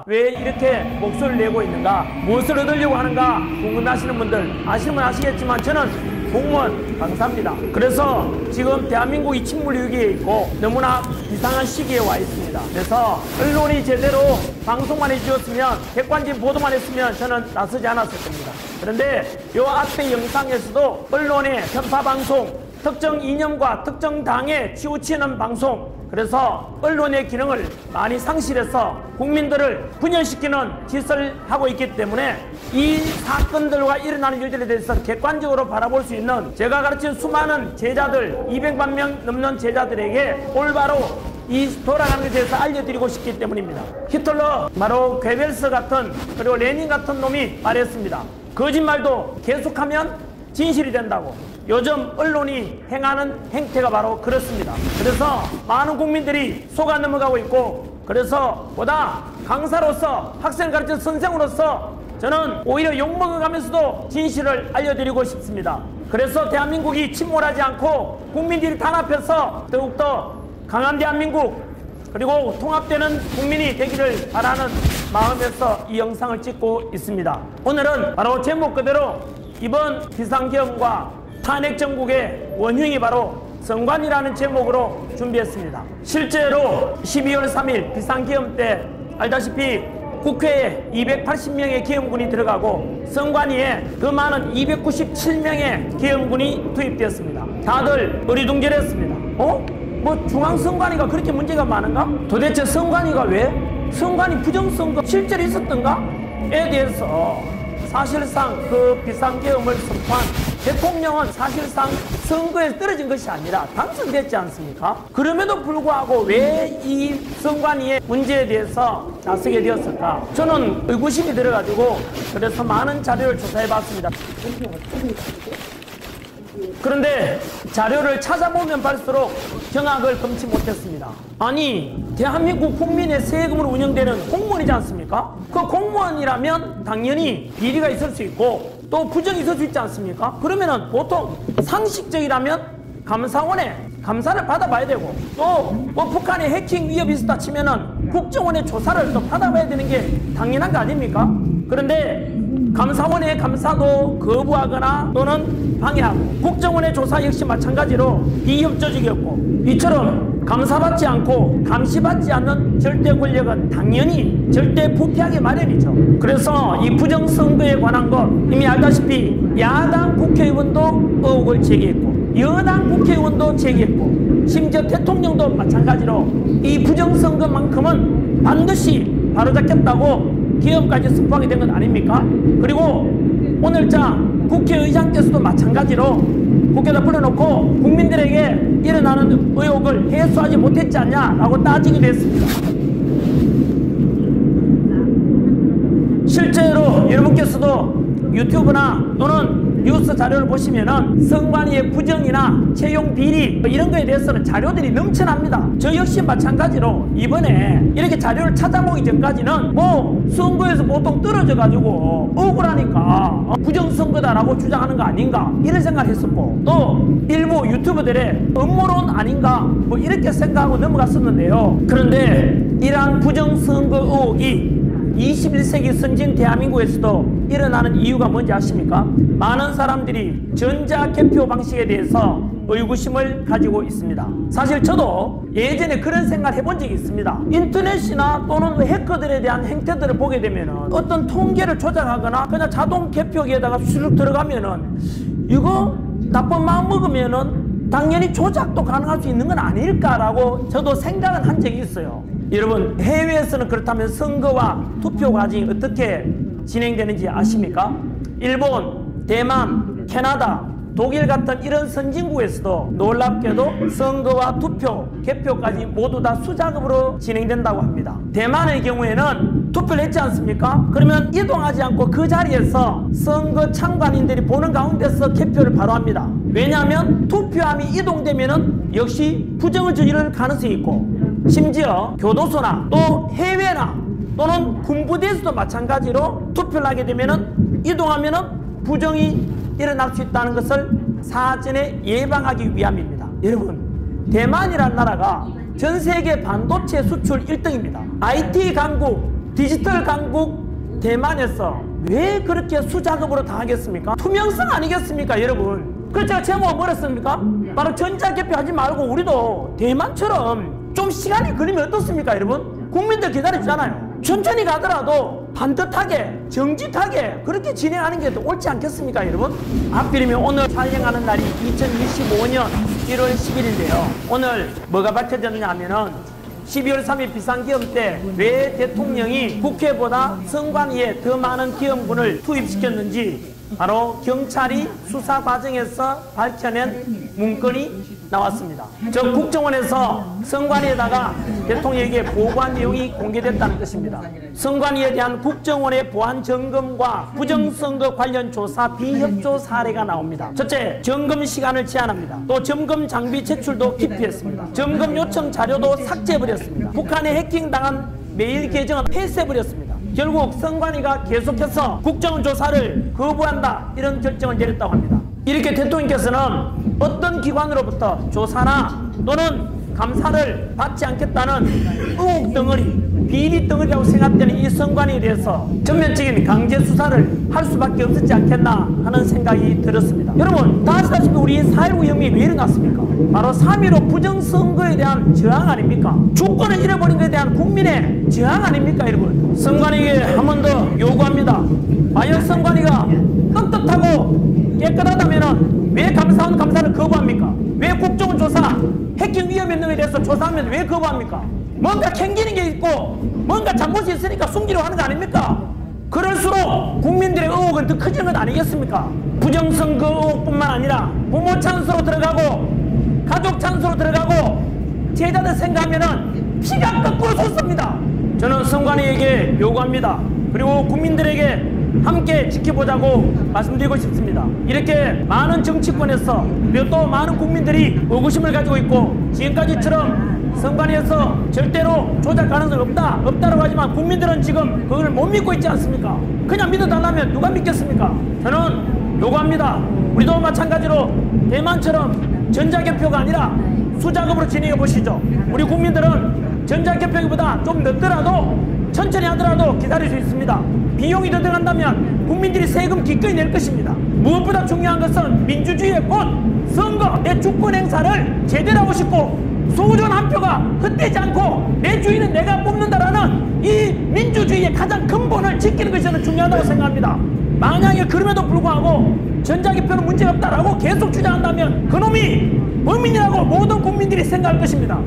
왜 이렇게 목소리를 내고 있는가, 무엇을 얻으려고 하는가 궁금해하시는 분들, 아시는 분 아시겠지만 저는 공무원 강사입니다. 그래서 지금 대한민국이 침몰 위기에 있고 너무나 이상한 시기에 와 있습니다. 그래서 언론이 제대로 방송만 해주었으면, 객관적인 보도만 했으면 저는 나서지 않았을 겁니다. 그런데 요 앞에 영상에서도 언론의 편파방송, 특정 이념과 특정 당에 치우치는 방송, 그래서 언론의 기능을 많이 상실해서 국민들을 분열시키는 짓을 하고 있기 때문에 이 사건들과 일어나는 일들에 대해서 객관적으로 바라볼 수 있는, 제가 가르친 수많은 제자들, 200만 명 넘는 제자들에게 올바로 이 돌아가는 것에 대해서 알려드리고 싶기 때문입니다. 히틀러, 바로 괴벨스 같은, 그리고 레닌 같은 놈이 말했습니다. 거짓말도 계속하면 진실이 된다고. 요즘 언론이 행하는 행태가 바로 그렇습니다. 그래서 많은 국민들이 속아 넘어가고 있고, 그래서 보다 강사로서, 학생을 가르치는 선생으로서 저는 오히려 욕먹어가면서도 진실을 알려드리고 싶습니다. 그래서 대한민국이 침몰하지 않고 국민들이 단합해서 더욱더 강한 대한민국, 그리고 통합되는 국민이 되기를 바라는 마음에서 이 영상을 찍고 있습니다. 오늘은 바로 제목 그대로 이번 비상계엄과 탄핵정국의 원흉이 바로 선관위라는 제목으로 준비했습니다. 실제로 12월 3일 비상계엄 때 알다시피 국회에 280명의 계엄군이 들어가고 선관위에 더 많은 297명의 계엄군이 투입되었습니다. 다들 어리둥절했습니다. 뭐 중앙선관위가 그렇게 문제가 많은가? 도대체 선관위가 왜? 선관위 부정선거 실제로 있었던가?에 대해서 사실상 그 비상계엄을 선포한 대통령은 사실상 선거에 떨어진 것이 아니라 당선됐지 않습니까? 그럼에도 불구하고 왜 이 선관위의 문제에 대해서 나서게 되었을까? 저는 의구심이 들어가지고 그래서 많은 자료를 조사해 봤습니다. 그런데 자료를 찾아보면 볼수록 경악을 금치 못했습니다. 아니, 대한민국 국민의 세금으로 운영되는 공무원이지 않습니까? 그 공무원이라면 당연히 비리가 있을 수 있고 또 부정이 있을 수 있지 않습니까? 그러면은 보통 상식적이라면 감사원에 감사를 받아봐야 되고, 또 뭐 북한의 해킹 위협이 있었다 치면은 국정원의 조사를 또 받아봐야 되는 게 당연한 거 아닙니까? 그런데 감사원의 감사도 거부하거나 또는 방해하고, 국정원의 조사 역시 마찬가지로 비협조적이었고, 이처럼 감사받지 않고 감시받지 않는 절대 권력은 당연히 절대 부패하기 마련이죠. 그래서 이 부정선거에 관한 것 이미 알다시피 야당 국회의원도 의혹을 제기했고 여당 국회의원도 제기했고, 심지어 대통령도 마찬가지로 이 부정선거만큼은 반드시 바로잡겠다고 계엄까지 선포하게 된 건 아닙니까? 그리고 오늘자 국회의장께서도 마찬가지로 국회에다 불러놓고 국민들에게 일어나는 의혹을 해소하지 못했지 않냐라고 따지기도 했습니다. 실제로 여러분께서도 유튜브나 또는 뉴스 자료를 보시면은 선관위의 부정이나 채용 비리 이런 거에 대해서는 자료들이 넘쳐납니다. 저 역시 마찬가지로 이번에 이렇게 자료를 찾아보기 전까지는 뭐 선거에서 보통 떨어져 가지고 억울하니까 부정선거다라고 주장하는 거 아닌가 이런 생각을 했었고, 또 일부 유튜버들의 음모론 아닌가 뭐 이렇게 생각하고 넘어갔었는데요. 그런데 이러한 부정선거 의혹이 21세기 선진 대한민국에서도 일어나는 이유가 뭔지 아십니까? 많은 사람들이 전자개표 방식에 대해서 의구심을 가지고 있습니다. 사실 저도 예전에 그런 생각을 해본 적이 있습니다. 인터넷이나 또는 해커들에 대한 행태들을 보게 되면 어떤 통계를 조작하거나 그냥 자동 개표기에다가 수룩 들어가면은 이거 나쁜 마음 먹으면은 당연히 조작도 가능할 수 있는 건 아닐까라고 저도 생각은 한 적이 있어요. 여러분, 해외에서는 그렇다면 선거와 투표 과정이 어떻게 진행되는지 아십니까? 일본, 대만, 캐나다, 독일 같은 이런 선진국에서도 놀랍게도 선거와 투표, 개표까지 모두 다 수작업으로 진행된다고 합니다. 대만의 경우에는 투표를 했지 않습니까? 그러면 이동하지 않고 그 자리에서 선거 참관인들이 보는 가운데서 개표를 바로 합니다. 왜냐하면 투표함이 이동되면은 역시 부정을 저지를 가능성이 있고, 심지어 교도소나 또 해외나 또는 군부대에서도 마찬가지로 투표를 하게 되면은 이동하면은 부정이 일어날 수 있다는 것을 사전에 예방하기 위함입니다. 여러분, 대만이라는 나라가 전 세계 반도체 수출 1등입니다. IT 강국, 디지털 강국 대만에서 왜 그렇게 수작업으로 당하겠습니까? 투명성 아니겠습니까, 여러분? 그래서 제가 제목은 뭐랬습니까? 바로 전자개표 하지 말고 우리도 대만처럼 좀 시간이 걸리면 어떻습니까, 여러분? 국민들 기다리잖아요. 천천히 가더라도 반듯하게 정직하게 그렇게 진행하는 게 더 옳지 않겠습니까, 여러분? 하필이면 오늘 촬영하는 날이 2025년 1월 10일인데요 오늘 뭐가 밝혀졌냐 하면은 12월 3일 비상기염 때 왜 대통령이 국회보다 선관위에 더 많은 기염군을 투입시켰는지 바로 경찰이 수사 과정에서 밝혀낸 문건이 나왔습니다. 저 국정원에서 선관위에다가 대통령에게 보고한 내용이 공개됐다는 것입니다. 선관위에 대한 국정원의 보안 점검과 부정선거 관련 조사 비협조 사례가 나옵니다. 첫째, 점검 시간을 제한합니다. 또 점검 장비 제출도 기피했습니다. 점검 요청 자료도 삭제해버렸습니다. 북한에 해킹당한 메일 계정은 폐쇄해버렸습니다. 결국 선관위가 계속해서 국정원 조사를 거부한다 이런 결정을 내렸다고 합니다. 이렇게 대통령께서는 어떤 기관으로부터 조사나 또는 감사를 받지 않겠다는 의혹 덩어리, 비리 덩어리라고 생각되는 이 선관위에 대해서 전면적인 강제 수사를 할 수밖에 없었지 않겠나 하는 생각이 들었습니다. 여러분 다 아시다시피 우리 4.19 혁명이 왜 일어났습니까? 바로 3.15 부정선거에 대한 저항 아닙니까? 주권을 잃어버린 것에 대한 국민의 저항 아닙니까, 여러분? 선관위에게 한 번 더 요구합니다. 과연 선관위가 떳떳하고 깨끗하다면 왜 감사원 감사를 거부합니까? 왜 국정원 조사, 해킹 위험 있는 것에 대해서 조사하면 왜 거부합니까? 뭔가 캥기는 게 있고 뭔가 잘못이 있으니까 숨기려고 하는 거 아닙니까? 그럴수록 국민들의 의혹은 더 커지는 것 아니겠습니까? 부정선거 의혹뿐만 아니라 부모 찬스로 들어가고 가족 찬스로 들어가고 제자들 생각하면 피가 거꾸로 솟습니다. 저는 선관위에게 요구합니다. 그리고 국민들에게 함께 지켜보자고 말씀드리고 싶습니다. 이렇게 많은 정치권에서 그리고 또 많은 국민들이 의구심을 가지고 있고 지금까지처럼 선관위에서 절대로 조작 가능성이 없다라고 하지만 국민들은 지금 그걸 못 믿고 있지 않습니까? 그냥 믿어달라면 누가 믿겠습니까? 저는 요구합니다. 우리도 마찬가지로 대만처럼 전자개표가 아니라 수작업으로 진행해 보시죠. 우리 국민들은 전자개표보다 좀 늦더라도 천천히 하더라도 기다릴 수 있습니다. 비용이 더 들어간다면 국민들이 세금 기꺼이 낼 것입니다. 무엇보다 중요한 것은 민주주의의 꽃, 선거, 내 주권 행사를 제대로 하고 싶고 소전 한 표가 헛되지 않고 내 주인은 내가 뽑는다라는 이 민주주의의 가장 근본을 지키는 것이 저는 중요하다고 생각합니다. 만약에 그럼에도 불구하고 전자개표는 문제가 없다라고 계속 주장한다면 그놈이 범인이라고 모든 국민들이 생각할 것입니다.